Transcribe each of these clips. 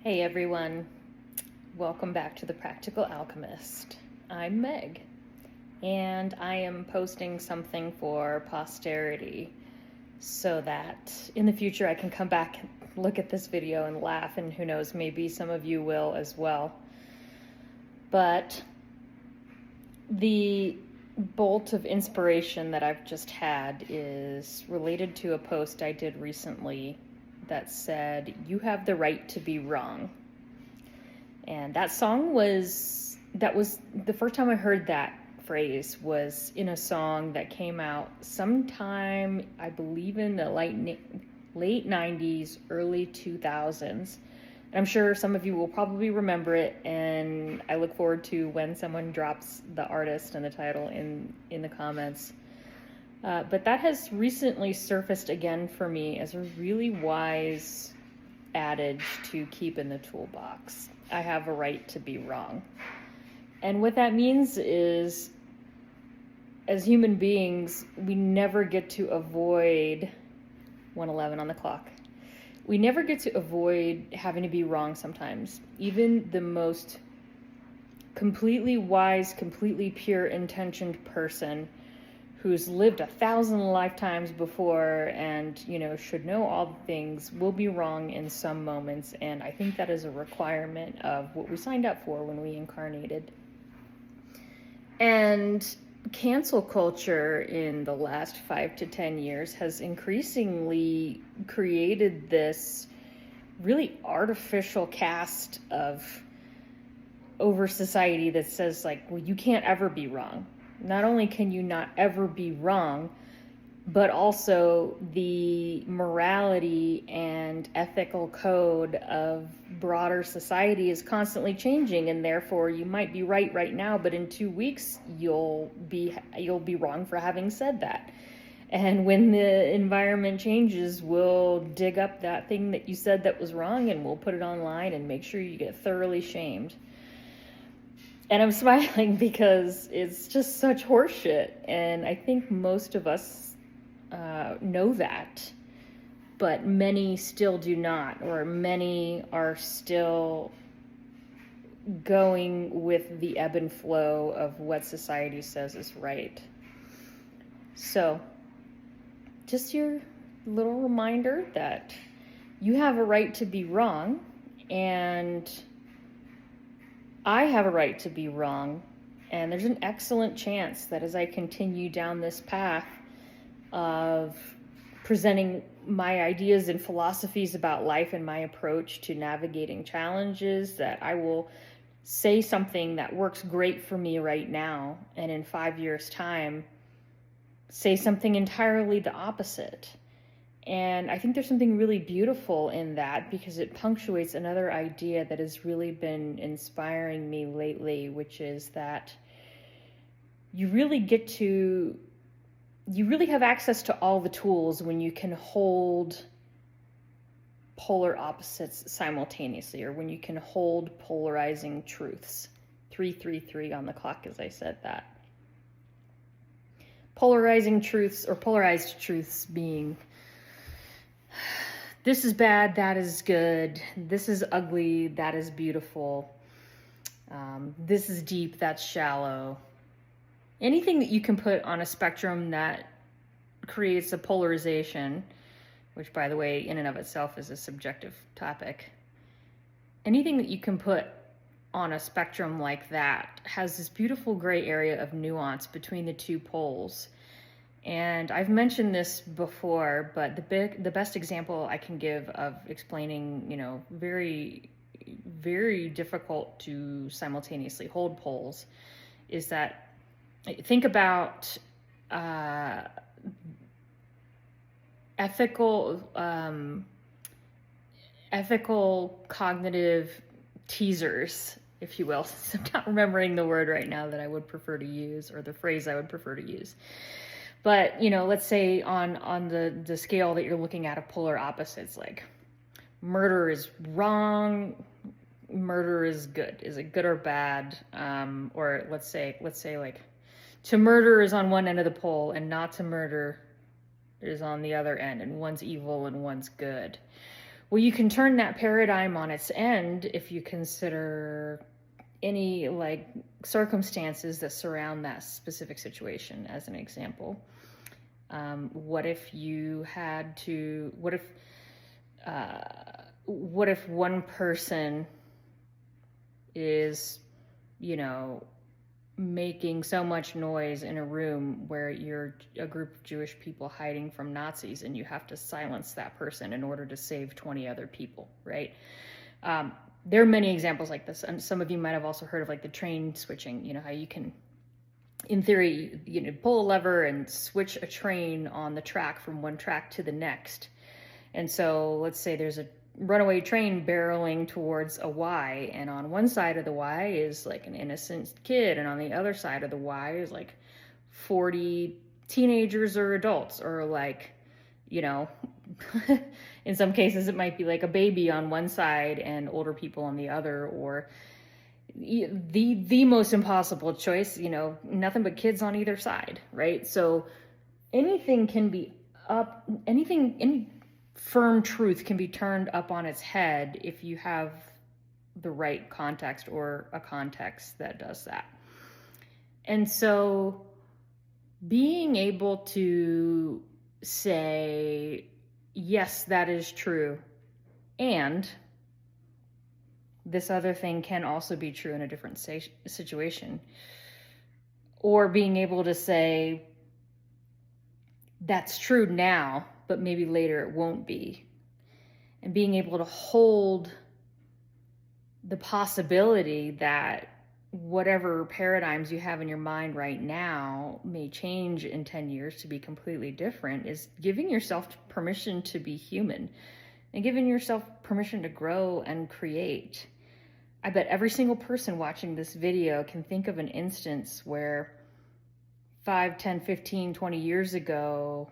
Hey everyone, welcome back to The Practical Alchemist. I'm Meg, and I am posting something for posterity so that in the future I can come back and look at this video and laugh, and who knows, maybe some of you will as well. But the bolt of inspiration that I've just had is related to a post I did recently that said, "You have the right to be wrong." And that was the first time I heard that phrase was in a song that came out sometime, I believe, in the late 90s, early 2000s. And I'm sure some of you will probably remember it, and I look forward to when someone drops the artist and the title in the comments. But that has recently surfaced again for me as a really wise adage to keep in the toolbox. I have a right to be wrong. And what that means is, as human beings, we never get to avoid 1:11 on the clock. We never get to avoid having to be wrong sometimes. Even the most completely wise, completely pure intentioned person who's lived 1,000 lifetimes before and, should know all the things, will be wrong in some moments. And I think that is a requirement of what we signed up for when we incarnated. And cancel culture in the last 5 to 10 years has increasingly created this really artificial cast over society that says, like, well, you can't ever be wrong. Not only can you not ever be wrong, but also the morality and ethical code of broader society is constantly changing, and therefore you might be right now, but in 2 weeks you'll be wrong for having said that. And when the environment changes, we'll dig up that thing that you said that was wrong, and we'll put it online and make sure you get thoroughly shamed. And I'm smiling because it's just such horseshit. And I think most of us know that, but many still do not, or many are still going with the ebb and flow of what society says is right. So, just your little reminder that you have a right to be wrong, and I have a right to be wrong, and there's an excellent chance that as I continue down this path of presenting my ideas and philosophies about life and my approach to navigating challenges, that I will say something that works great for me right now, and in 5 years' time, say something entirely the opposite. And I think there's something really beautiful in that, because it punctuates another idea that has really been inspiring me lately, which is that you really have access to all the tools when you can hold polar opposites simultaneously, or when you can hold polarizing truths. 333 on the clock as I said that. Polarizing truths, or polarized truths, being this is bad, that is good. This is ugly, that is beautiful. This is deep, that's shallow. Anything that you can put on a spectrum that creates a polarization, which, by the way, in and of itself is a subjective topic. Anything that you can put on a spectrum like that has this beautiful gray area of nuance between the two poles. And I've mentioned this before, but the best example I can give of explaining, very, very difficult to simultaneously hold poles, is that think about ethical cognitive teasers, if you will. I'm not remembering the word right now that I would prefer to use, or the phrase I would prefer to use. But, let's say on the scale that you're looking at of polar opposites, like murder is wrong, murder is good. Is it good or bad? Or let's say like to murder is on one end of the pole, and not to murder is on the other end, and one's evil and one's good. Well, you can turn that paradigm on its end if you consider any like circumstances that surround that specific situation. As an example, what if you had to? What if one person is, you know, making so much noise in a room where you're a group of Jewish people hiding from Nazis, and you have to silence that person in order to save 20 other people, right? There are many examples like this, and some of you might have also heard of like the train switching, you know, how you can, in theory, you know, pull a lever and switch a train on the track from one track to the next. And so let's say there's a runaway train barreling towards a Y, and on one side of the Y is like an innocent kid, and on the other side of the Y is like 40 teenagers or adults, or like, you know, in some cases it might be like a baby on one side and older people on the other, or the most impossible choice, you know, nothing but kids on either side, right? So anything can be up, any firm truth can be turned up on its head if you have the right context, or a context that does that. And so being able to say, yes, that is true, and this other thing can also be true in a different situation, or being able to say, that's true now, but maybe later it won't be. And being able to hold the possibility that whatever paradigms you have in your mind right now may change in 10 years to be completely different, is giving yourself permission to be human and giving yourself permission to grow and create. I bet every single person watching this video can think of an instance where 5, 10, 15, 20 years ago,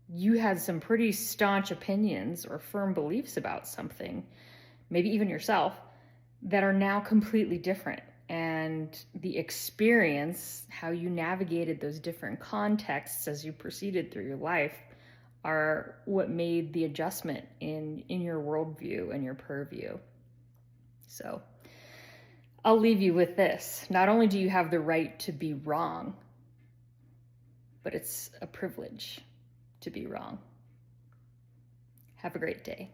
you had some pretty staunch opinions or firm beliefs about something, maybe even yourself, that are now completely different. And the experience, how you navigated those different contexts as you proceeded through your life, are what made the adjustment in your worldview and your purview. So I'll leave you with this. Not only do you have the right to be wrong, but it's a privilege to be wrong. Have a great day.